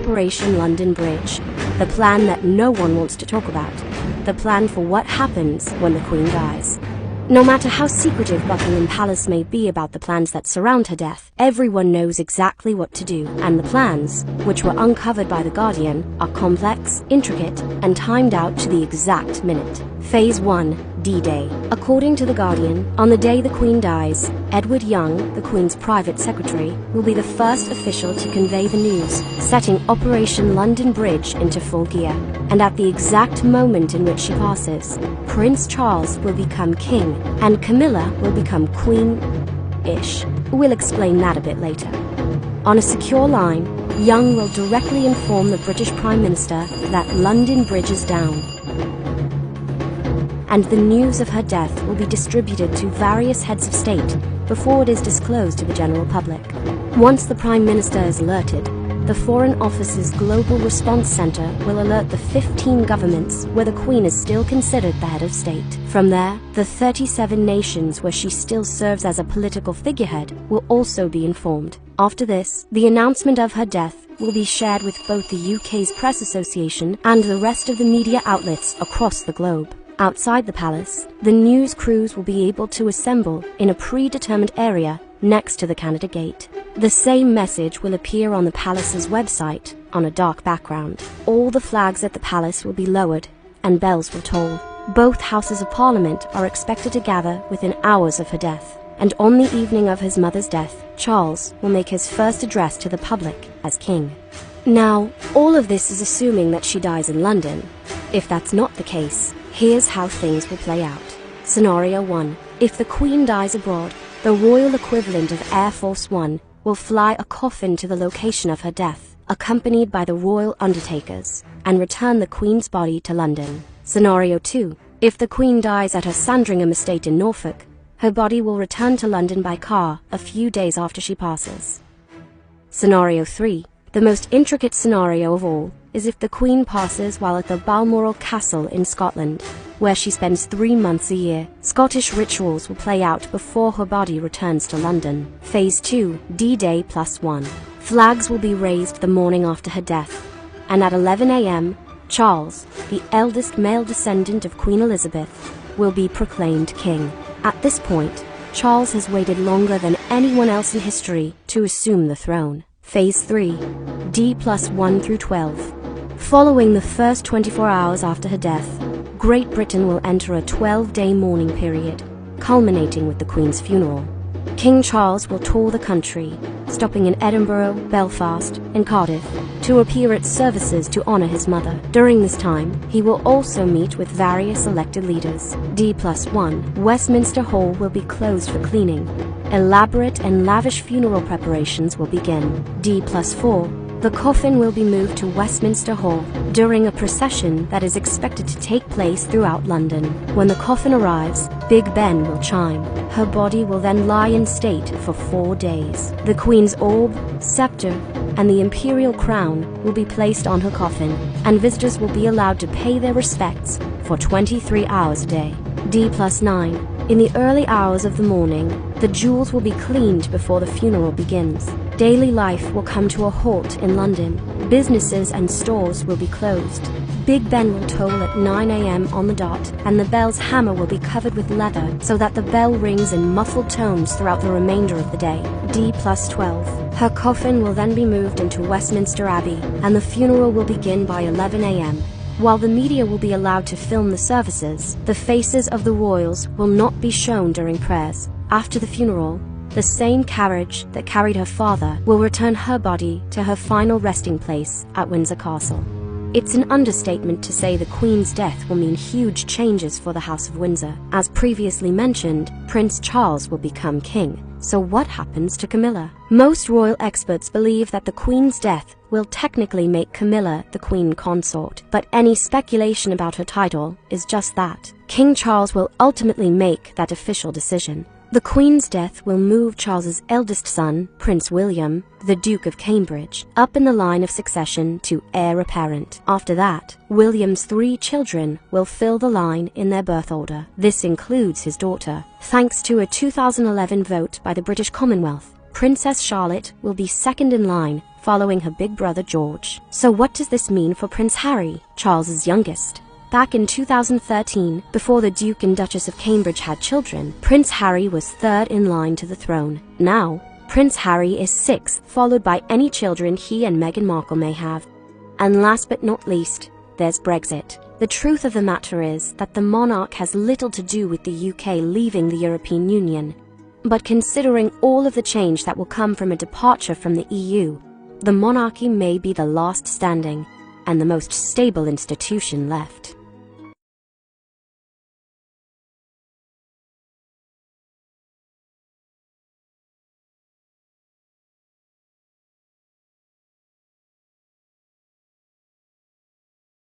Operation London Bridge, the plan that no one wants to talk about, the plan for what happens when the Queen dies. No matter how secretive Buckingham Palace may be about the plans that surround her death, everyone knows exactly what to do, and the plans, which were uncovered by The Guardian, are complex, intricate, and timed out to the exact minute. Phase 1. D-Day. According to The Guardian, on the day the Queen dies, Edward Young, the Queen's private secretary, will be the first official to convey the news, setting Operation London Bridge into full gear. And at the exact moment in which she passes, Prince Charles will become king, and Camilla will become queen-ish. We'll explain that a bit later. On a secure line, Young will directly inform the British Prime Minister that London Bridge is down, and the news of her death will be distributed to various heads of state before it is disclosed to the general public. Once the Prime Minister is alerted, the Foreign Office's Global Response Center will alert the 15 governments where the Queen is still considered the head of state. From there, the 37 nations where she still serves as a political figurehead will also be informed. After this, the announcement of her death will be shared with both the UK's Press Association and the rest of the media outlets across the globe. Outside the palace, the news crews will be able to assemble in a predetermined area next to the Canada Gate. The same message will appear on the palace's website on a dark background. All the flags at the palace will be lowered and bells will toll. Both houses of Parliament are expected to gather within hours of her death. And on the evening of his mother's death, Charles will make his first address to the public as king. Now, all of this is assuming that she dies in London. If that's not the case, here's how things will play out. Scenario 1. If the Queen dies abroad, the royal equivalent of Air Force One will fly a coffin to the location of her death, accompanied by the royal undertakers, and return the Queen's body to London. Scenario 2. If the Queen dies at her Sandringham estate in Norfolk, her body will return to London by car a few days after she passes. Scenario 3. The most intricate scenario of all is if the Queen passes while at the Balmoral Castle in Scotland, where she spends 3 months a year. Scottish rituals will play out before her body returns to London. Phase 2. D-Day +1. Flags will be raised the morning after her death, and at 11 a.m., Charles, the eldest male descendant of Queen Elizabeth, will be proclaimed king. At this point, Charles has waited longer than anyone else in history to assume the throne. Phase 3. D+1 through 12. Following the first 24 hours after her death, Great Britain will enter a 12-day mourning period, culminating with the Queen's funeral. King Charles will tour the country, stopping in Edinburgh, Belfast, and Cardiff, to appear at services to honor his mother. During this time, he will also meet with various elected leaders. D+1. Westminster Hall will be closed for cleaning. Elaborate and lavish funeral preparations will begin. D+4. The coffin will be moved to Westminster Hall during a procession that is expected to take place throughout London. When the coffin arrives, Big Ben will chime. Her body will then lie in state for 4 days. The Queen's orb, scepter, and the imperial crown will be placed on her coffin, and visitors will be allowed to pay their respects for 23 hours a day. D+9. In the early hours of the morning, the jewels will be cleaned before the funeral begins. Daily life will come to a halt in London. Businesses and stores will be closed. Big Ben will toll at 9 a.m. on the dot, and the bell's hammer will be covered with leather so that the bell rings in muffled tones throughout the remainder of the day. D+12. Her coffin will then be moved into Westminster Abbey, and the funeral will begin by 11 a.m. While the media will be allowed to film the services, the faces of the royals will not be shown during prayers. After the funeral, the same carriage that carried her father will return her body to her final resting place at Windsor Castle. It's an understatement to say the Queen's death will mean huge changes for the House of Windsor. As previously mentioned, Prince Charles will become king. So what happens to Camilla? Most royal experts believe that the Queen's death will technically make Camilla the Queen Consort, but any speculation about her title is just that. King Charles will ultimately make that official decision. The Queen's death will move Charles's eldest son, Prince William, the Duke of Cambridge, up in the line of succession to heir apparent. After that, William's 3 children will fill the line in their birth order. This includes his daughter. Thanks to a 2011 vote by the British Commonwealth, Princess Charlotte will be second in line, following her big brother George. So what does this mean for Prince Harry, Charles's youngest? Back in 2013, before the Duke and Duchess of Cambridge had children, Prince Harry was third in line to the throne. Now, Prince Harry is sixth, followed by any children he and Meghan Markle may have. And last but not least, there's Brexit. The truth of the matter is that the monarch has little to do with the UK leaving the European Union. But considering all of the change that will come from a departure from the EU, the monarchy may be the last standing and the most stable institution left.